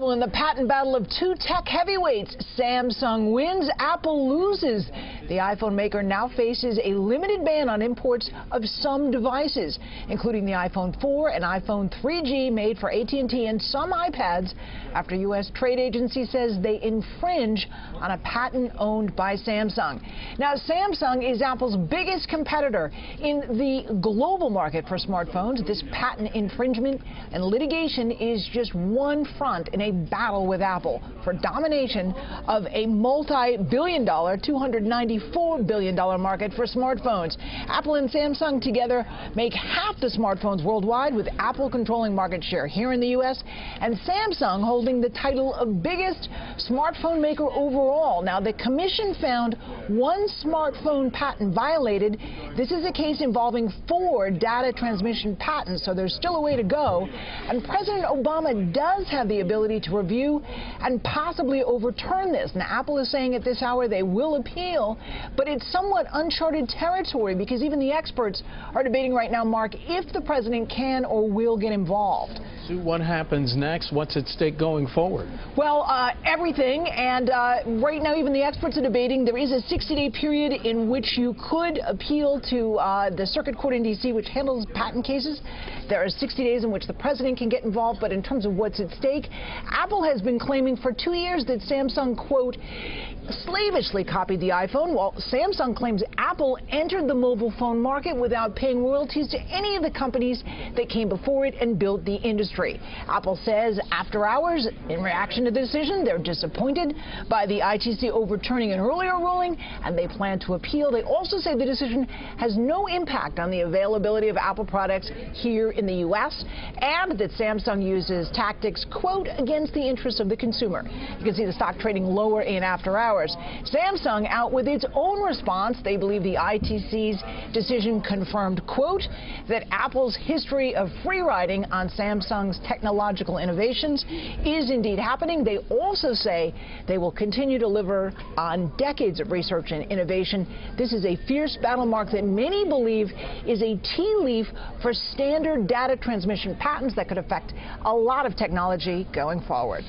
Well, in the patent battle of two tech heavyweights, Samsung wins, Apple loses. The iPhone maker now faces a limited ban on imports of some devices, including the iPhone 4 and iPhone 3G made for AT&T and some iPads, after U.S. trade agency says they infringe on a patent owned by Samsung. Now, Samsung is Apple's biggest competitor in the global market for smartphones. This patent infringement and litigation is just one front in a battle with Apple for domination of a multi-billion-dollar, $294 billion market for smartphones. Apple and Samsung together make half the smartphones worldwide, with Apple controlling market share here in the U.S. and Samsung holding the title of biggest smartphone maker overall. Now, the commission found one smartphone patent violated. This is a case involving 4 data transmission patents, so there's still a way to go. And President Obama does have the ability to review and possibly overturn this. Now, Apple is saying at this hour they will appeal, but it's somewhat uncharted territory because even the experts are debating right now, Mark, if the president can or will get involved. Sue, what happens next? What's at stake going forward? Well, everything, and right now even the experts are debating. There is a 60-day period in which you could appeal to the Circuit Court in D.C., which handles patent cases. There are 60 days in which the president can get involved, but in terms of what's at stake, Apple has been claiming for 2 years that Samsung, quote, slavishly copied the iPhone, while Samsung claims Apple entered the mobile phone market without paying royalties to any of the companies that came before it and built the industry. Apple says after hours, in reaction to the decision, they're disappointed by the ITC overturning an earlier ruling, and they plan to appeal. They also say the decision has no impact on the availability of Apple products here in the U.S., and that Samsung uses tactics, quote, against the interests of the consumer. You can see the stock trading lower in after hours. Samsung out with its own response. They believe the ITC's decision confirmed, quote, that Apple's history of free riding on Samsung's technological innovations is indeed happening. They also say they will continue to deliver on decades of research and innovation. This is a fierce battle, Mark, that many believe is a tea leaf for standard data transmission patents that could affect a lot of technology going forward.